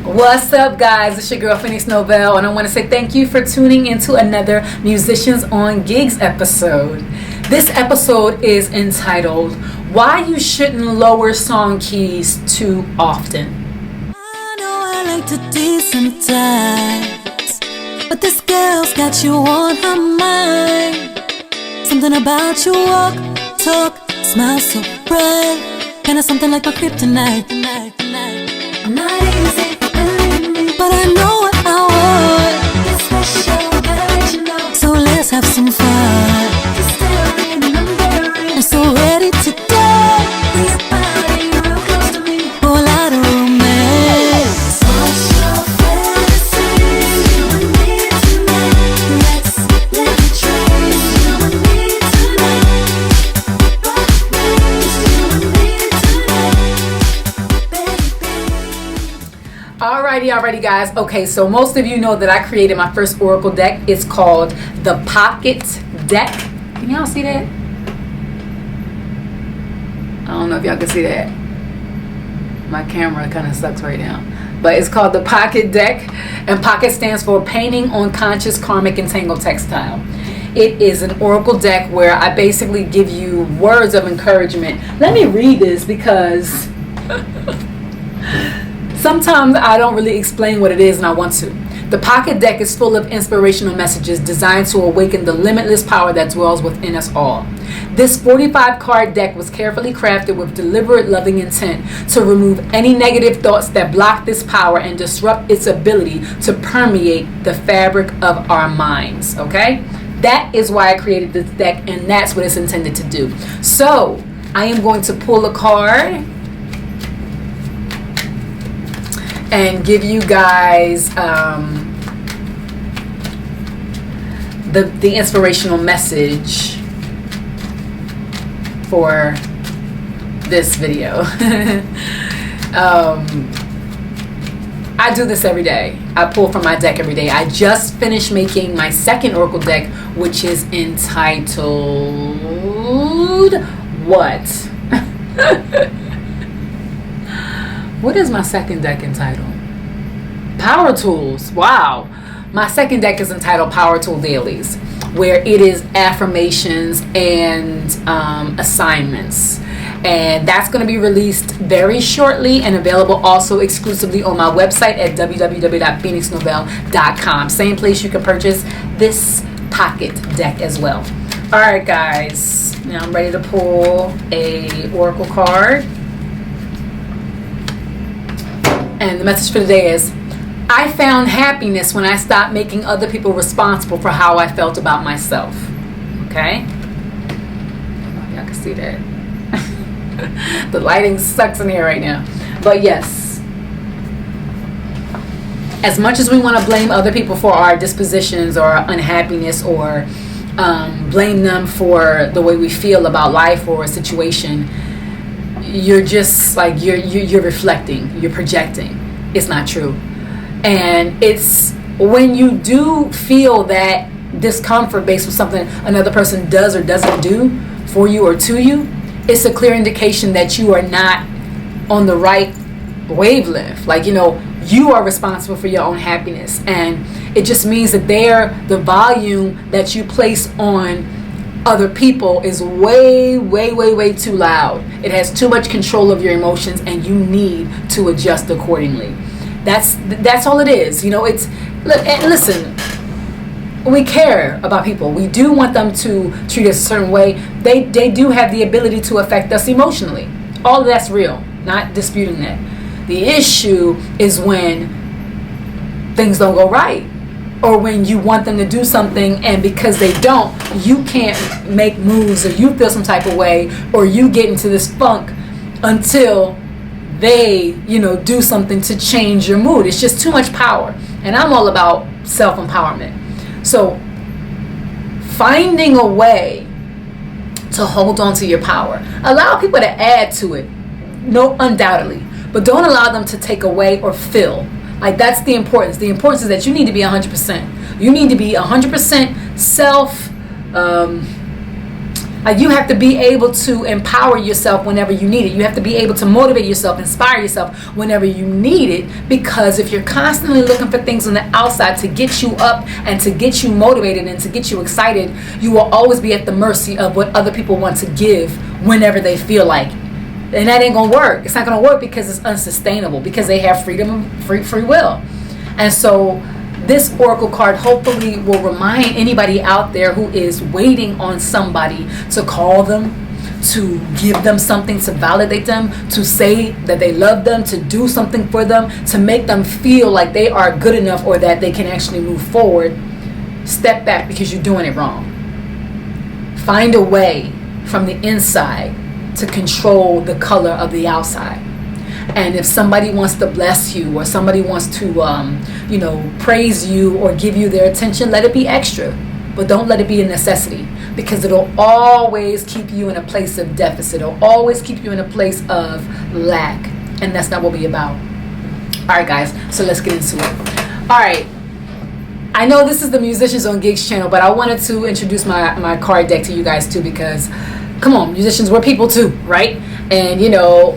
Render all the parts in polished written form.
What's up, guys? It's your girl Phoenix Novelle, and I want to say thank you for tuning into another Musicians on Gigs episode. This episode is entitled Why You Shouldn't Lower Song Keys Too Often. I know I like to desensitize, but this girl's got you on her mind. Something about your walk, talk, smile so bright, kinda something like my kryptonite. I'm not easy, believe me, but I know what I want. It's special, gotta let you know. So let's have some fun. It's still in, I'm very real. I'm so ready to die. Bring your body real close to me. Whole lot of romance. What's your fantasy? You and me tonight. Let's let the trace. You and me tonight. Rock me, you and me tonight. Baby. Alrighty, guys. Okay, so most of you know that I created my first Oracle deck. It's called the Pocket Deck. Can y'all see that? I don't know if y'all can see that. My camera kind of sucks right now. But it's called the Pocket Deck. And Pocket stands for Painting on Conscious Karmic Entangled Textile. It is an Oracle deck where I basically give you words of encouragement. Let me read this because sometimes I don't really explain what it is and I want to. The Pocket Deck is full of inspirational messages designed to awaken the limitless power that dwells within us all. This 45 card deck was carefully crafted with deliberate loving intent to remove any negative thoughts that block this power and disrupt its ability to permeate the fabric of our minds. Okay? That is why I created this deck, and that's what it's intended to do. So I am going to pull a card and give you guys the inspirational message for this video. I do this every day. I pull from my deck every day. I just finished making my second Oracle deck, which is entitled what? What is my second deck entitled? Power Tools. Wow. My second deck is entitled Power Tool Dailies, where it is affirmations and assignments. And that's going to be released very shortly and available also exclusively on my website at www.phoenixnovelle.com. Same place you can purchase this pocket deck as well. All right, guys. Now I'm ready to pull a Oracle card. And the message for today is, I found happiness when I stopped making other people responsible for how I felt about myself. Okay? I don't know if y'all can see that. The lighting sucks in here right now. But yes, as much as we want to blame other people for our dispositions or our unhappiness or blame them for the way we feel about life or a situation, you're just like you're reflecting, you're projecting. It's not true. And it's when you do feel that discomfort based on something another person does or doesn't do for you or to you, it's a clear indication that you are not on the right wavelength. Like, you are responsible for your own happiness, and it just means that the volume that you place on other people is way too loud. It has too much control of your emotions, and you need to adjust accordingly. That's all it is. Listen, we care about people. We do want them to treat us a certain way. They do have the ability to affect us emotionally. All of that's real. Not disputing that. The issue is when things don't go right, or when you want them to do something and because they don't, you can't make moves, or you feel some type of way, or you get into this funk until they, do something to change your mood. It's just too much power. And I'm all about self-empowerment. So finding a way to hold on to your power. Allow people to add to it. No, undoubtedly. But don't allow them to take away or fill. Like, that's the importance. The importance is that you need to be 100%. You need to be 100% You have to be able to empower yourself whenever you need it. You have to be able to motivate yourself, inspire yourself whenever you need it. Because if you're constantly looking for things on the outside to get you up and to get you motivated and to get you excited, you will always be at the mercy of what other people want to give whenever they feel like it. And that ain't gonna work. It's not gonna work because it's unsustainable, because they have freedom, free will. And so this oracle card hopefully will remind anybody out there who is waiting on somebody to call them, to give them something, to validate them, to say that they love them, to do something for them, to make them feel like they are good enough or that they can actually move forward. Step back, because you're doing it wrong. Find a way from the inside to control the color of the outside. And if somebody wants to bless you, or somebody wants to praise you or give you their attention, let it be extra, but don't let it be a necessity, because it'll always keep you in a place of deficit. It'll always keep you in a place of lack, and that's not what we're about. All right, guys, so let's get into it. All right, I know this is the Musicians on Gigs channel, but I wanted to introduce my card deck to you guys too, because come on, musicians, we're people too, right? And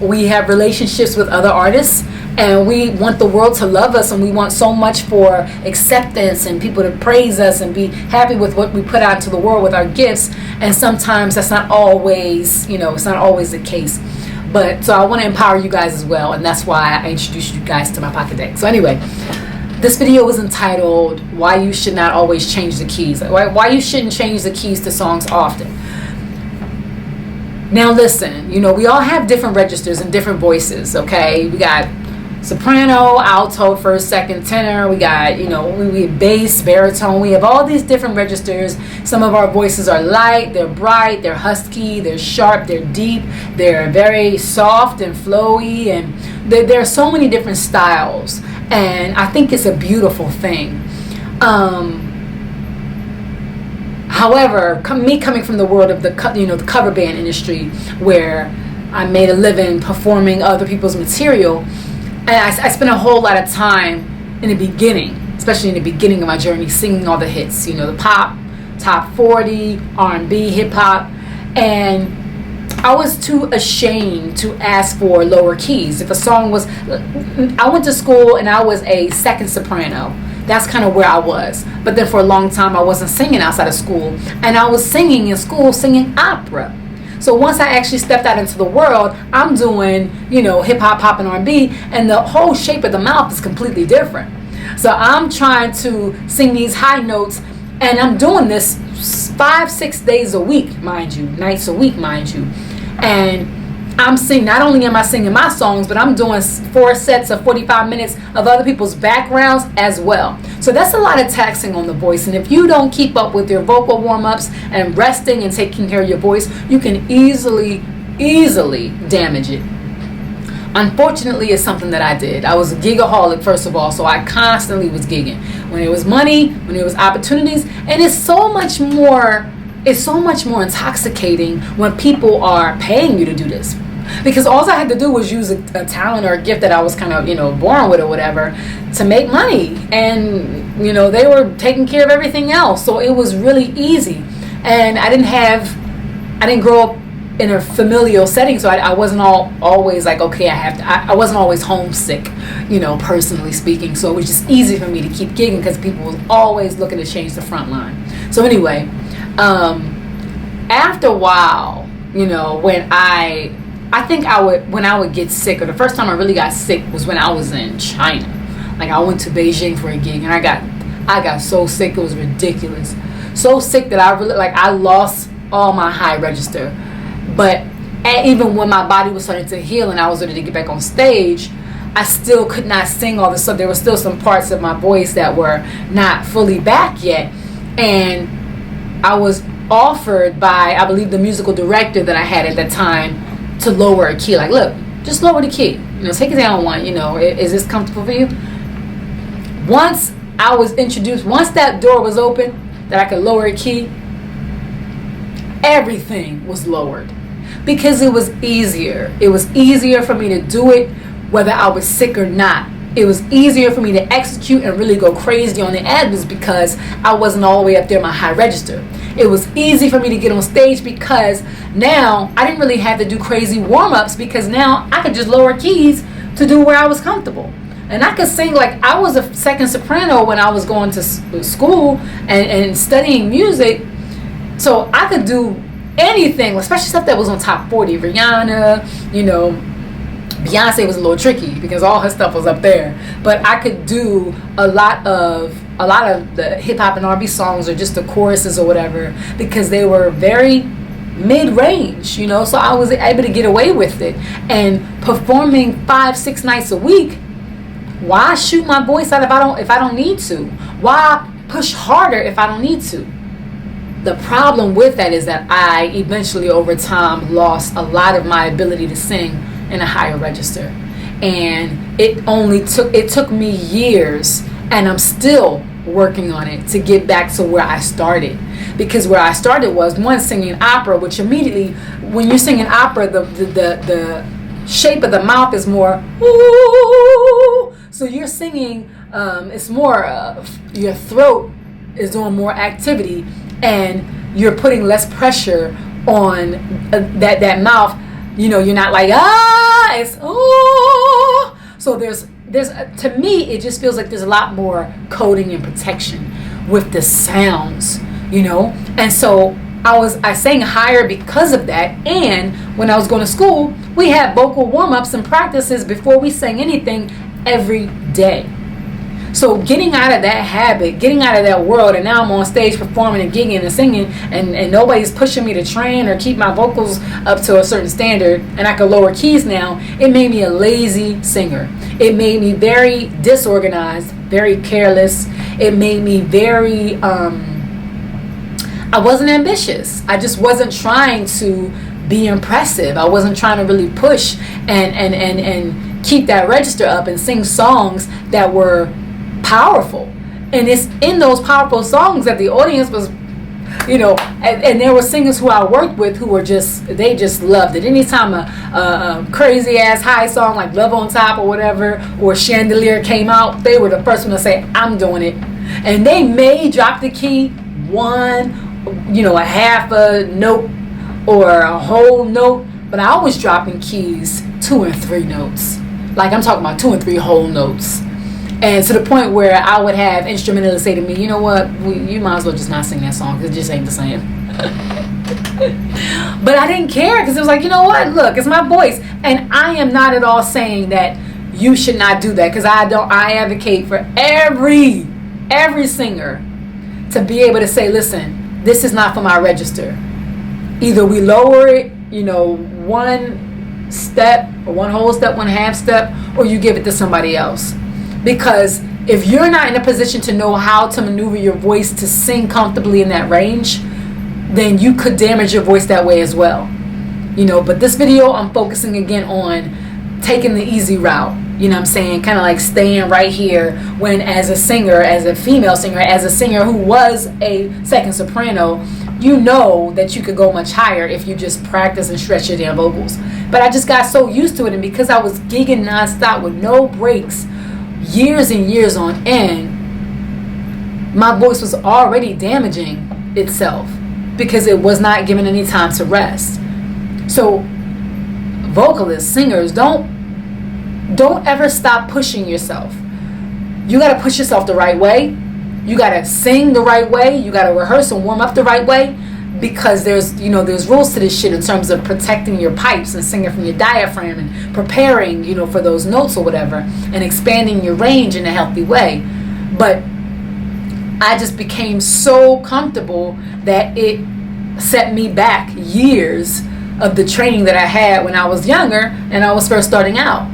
we have relationships with other artists, and we want the world to love us, and we want so much for acceptance and people to praise us and be happy with what we put out into the world with our gifts. And sometimes that's not always, it's not always the case. But so I want to empower you guys as well, and that's why I introduced you guys to my pocket deck. So anyway, this video was entitled "Why You Should Not Always Change the Keys." Why you shouldn't change the keys to songs often. Now listen, we all have different registers and different voices, okay? We got soprano, alto, first, second, tenor. We got, we have bass, baritone. We have all these different registers. Some of our voices are light, they're bright, they're husky, they're sharp, they're deep, they're very soft and flowy, and there are so many different styles. And I think it's a beautiful thing. However, me coming from the world of the cover band industry, where I made a living performing other people's material, and I spent a whole lot of time in the beginning, especially in the beginning of my journey, singing all the hits, the pop, top 40, R&B, hip hop, and I was too ashamed to ask for lower keys. If a song was, I went to school and I was a second soprano. That's kind of where I was. But then for a long time, I wasn't singing outside of school. And I was singing in school, singing opera. So once I actually stepped out into the world, I'm doing, hip hop, pop, and R&B, and the whole shape of the mouth is completely different. So I'm trying to sing these high notes, and I'm doing this 5-6 days a week, mind you, nights a week, mind you. And I'm singing, not only am I singing my songs, but I'm doing 4 sets of 45 minutes of other people's backgrounds as well. So that's a lot of taxing on the voice. And if you don't keep up with your vocal warm-ups and resting and taking care of your voice, you can easily damage it. Unfortunately, it's something that I did. I was a gigaholic, first of all, so I constantly was gigging. When it was money, when it was opportunities, and it's so much more intoxicating when people are paying you to do this. Because all I had to do was use a talent or a gift that I was kind of, born with or whatever, to make money. And, they were taking care of everything else. So it was really easy. And I didn't grow up in a familial setting. So I wasn't always like, okay, I wasn't always homesick, personally speaking. So it was just easy for me to keep gigging because people was always looking to change the front line. So anyway, after a while, when I would get sick, or the first time I really got sick was when I was in China. Like I went to Beijing for a gig, and I got so sick it was ridiculous. So sick that I lost all my high register. But even when my body was starting to heal and I was ready to get back on stage, I still could not sing all this stuff. There were still some parts of my voice that were not fully back yet, and I was offered by, I believe, the musical director that I had at that time to lower a key. Like, look, just lower the key. Take it down one. Is this comfortable for you? Once I was introduced, once that door was open that I could lower a key, everything was lowered because it was easier. It was easier for me to do it whether I was sick or not. It was easier for me to execute and really go crazy on the ad-libs because I wasn't all the way up there in my high register. It was easy for me to get on stage because now I didn't really have to do crazy warm-ups, because now I could just lower keys to do where I was comfortable. And I could sing like I was a second soprano when I was going to school and studying music. So I could do anything, especially stuff that was on top 40. Rihanna, you know, Beyonce was a little tricky because all her stuff was up there. But I could do a lot of the hip hop and R&B songs, or just the choruses or whatever, because they were very mid-range, you know. So I was able to get away with it. And performing 5-6 nights a week, why shoot my voice out if I don't need to? Why push harder if I don't need to? The problem with that is that I eventually over time lost a lot of my ability to sing in a higher register. And it took me years, and I'm still working on it, to get back to where I started. Because where I started was, one, singing opera, which immediately, when you're singing opera, the shape of the mouth is more ooh. So you're singing, it's more, your throat is doing more activity, and you're putting less pressure on that mouth. You know, you're not like, it's ooh. So there's to me, it just feels like there's a lot more coding and protection with the sounds, you know. And so I sang higher because of that. And when I was going to school, we had vocal warm-ups and practices before we sang anything every day. So getting out of that habit, getting out of that world, and now I'm on stage performing and gigging and singing, and nobody's pushing me to train or keep my vocals up to a certain standard, and I can lower keys now. It made me a lazy singer. It made me very disorganized, very careless. It made me very, I wasn't ambitious. I just wasn't trying to be impressive. I wasn't trying to really push and keep that register up and sing songs that were powerful. And it's in those powerful songs that the audience was, you know, and there were singers who I worked with who were they just loved it. Anytime a crazy ass high song like Love on Top or whatever, or Chandelier came out, they were the first one to say, I'm doing it. And they may drop the key one, you know, a half a note or a whole note, but I was dropping keys 2 and 3 notes. Like, I'm talking about 2 and 3 whole notes. And to the point where I would have instrumentalists say to me, you know what, you might as well just not sing that song, because it just ain't the same. But I didn't care, because it was like, you know what, look, it's my voice. And I am not at all saying that you should not do that, because I advocate for every singer to be able to say, listen, this is not for my register. Either we lower it, you know, 1 step, or 1 whole step, 1 half step, or you give it to somebody else. Because if you're not in a position to know how to maneuver your voice to sing comfortably in that range, then you could damage your voice that way as well. You know, but this video, I'm focusing again on taking the easy route. You know what I'm saying? Kind of like staying right here, when as a singer, as a female singer, as a singer who was a second soprano, you know that you could go much higher if you just practice and stretch your damn vocals. But I just got so used to it, and because I was gigging nonstop with no breaks, years and years on end, my voice was already damaging itself because it was not given any time to rest. So vocalists, singers, don't ever stop pushing yourself. You got to push yourself the right way. You got to sing the right way. You got to rehearse and warm up the right way, because there's rules to this shit in terms of protecting your pipes and singing from your diaphragm and preparing, you know, for those notes or whatever, and expanding your range in a healthy way. But I just became so comfortable that it set me back years of the training that I had when I was younger and I was first starting out,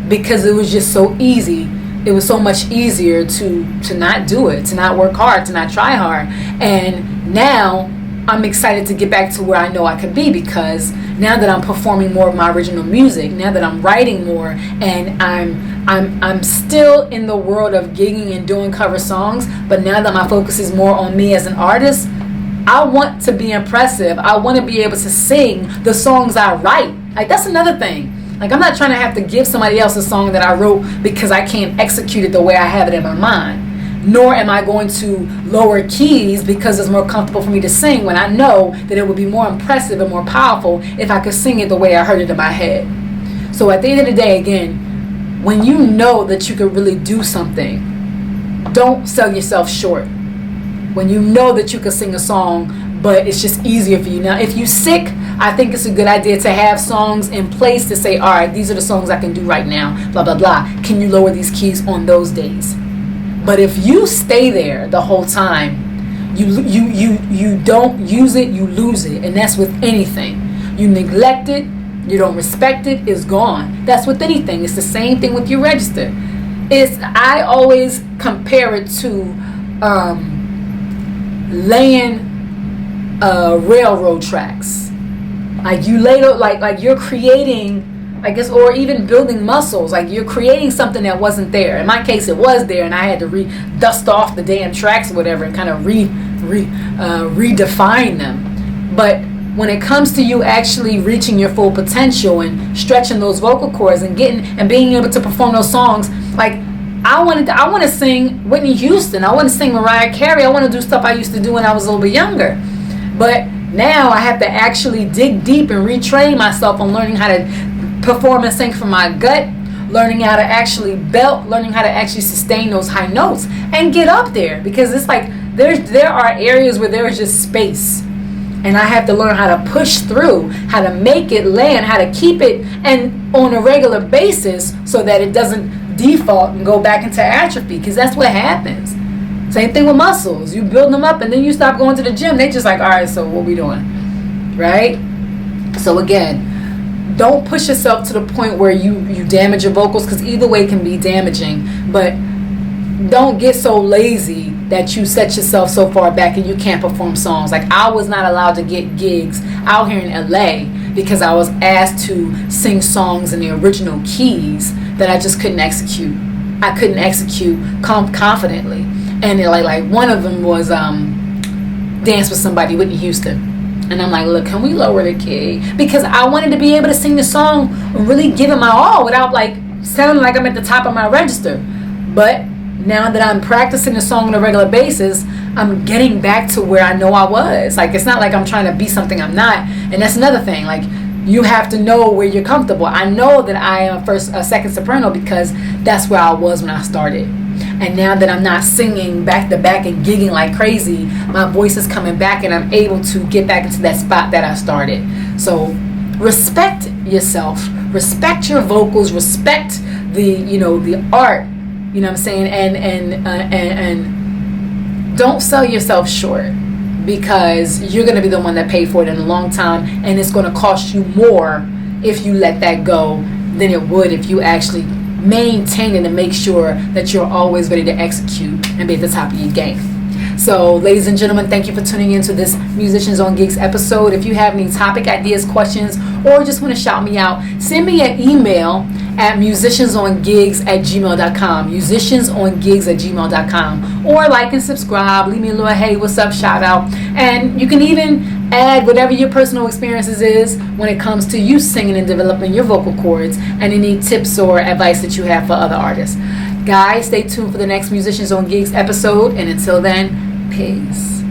because it was just so easy. It was so much easier to not do it, to not work hard, to not try hard. And now I'm excited to get back to where I know I could be, because now that I'm performing more of my original music, now that I'm writing more, and I'm still in the world of gigging and doing cover songs, but now that my focus is more on me as an artist, I want to be impressive. I want to be able to sing the songs I write. Like, that's another thing. Like, I'm not trying to have to give somebody else a song that I wrote because I can't execute it the way I have it in my mind. nor am I going to lower keys because it's more comfortable for me to sing, when I know that it would be more impressive and more powerful if I could sing it the way I heard it in my head. So at the end of the day, again, when you know that you could really do something, don't sell yourself short. When you know that you can sing a song, but it's just easier for you. Now, if you're sick, I think it's a good idea to have songs in place to say, all right, these are the songs I can do right now, blah, blah, blah. Can you lower these keys on those days? But if you stay there the whole time, you don't use it, you lose it. And that's with anything. You neglect it, you don't respect it, it's gone. That's with anything. It's the same thing with your register. I always compare it to laying railroad tracks. Like you later, like you're creating, I guess, or even building muscles. Like you're creating something that wasn't there. In my case, it was there, and I had to dust off the damn tracks or whatever and kind of redefine them. But when it comes to you actually reaching your full potential and stretching those vocal cords and being able to perform those songs, like I want to sing Whitney Houston. I want to sing Mariah Carey. I want to do stuff I used to do when I was a little bit younger. But now I have to actually dig deep and retrain myself on learning how to perform and sing from my gut, learning how to actually belt, learning how to actually sustain those high notes and get up there. Because it's like there are areas where there's just space. And I have to learn how to push through, how to make it land, how to keep it and on a regular basis so that it doesn't default and go back into atrophy, because that's what happens. Same thing with muscles. You build them up and then you stop going to the gym. They just like, all right, so what we doing? Right? So again, don't push yourself to the point where you damage your vocals, because either way can be damaging. But don't get so lazy that you set yourself so far back and you can't perform songs. Like I was not allowed to get gigs out here in LA because I was asked to sing songs in the original keys that I just couldn't execute. I couldn't execute confidently. And like one of them was Dance with Somebody, Whitney Houston. And I'm like, look, can we lower the key? Because I wanted to be able to sing the song and really give it my all without like sounding like I'm at the top of my register. But now that I'm practicing the song on a regular basis, I'm getting back to where I know I was. Like, it's not like I'm trying to be something I'm not. And that's another thing. Like, you have to know where you're comfortable. I know that I am a second soprano because that's where I was when I started. And now that I'm not singing back to back and gigging like crazy, my voice is coming back and I'm able to get back into that spot that I started. So respect yourself, respect your vocals, respect the art. You know what I'm saying? And don't sell yourself short, because you're going to be the one that paid for it in a long time, and it's going to cost you more if you let that go than it would if you actually maintain it and make sure that you're always ready to execute and be at the top of your game. So, ladies and gentlemen, thank you for tuning in to this Musicians on Gigs episode. If you have any topic ideas, questions, or just want to shout me out, send me an email at musiciansongigs@gmail.com, musiciansongigs@gmail.com, or like and subscribe, leave me a little hey, what's up, shout out. And you can even add whatever your personal experiences is when it comes to you singing and developing your vocal cords, and any tips or advice that you have for other artists. Guys, stay tuned for the next Musicians on Gigs episode, and until then, peace.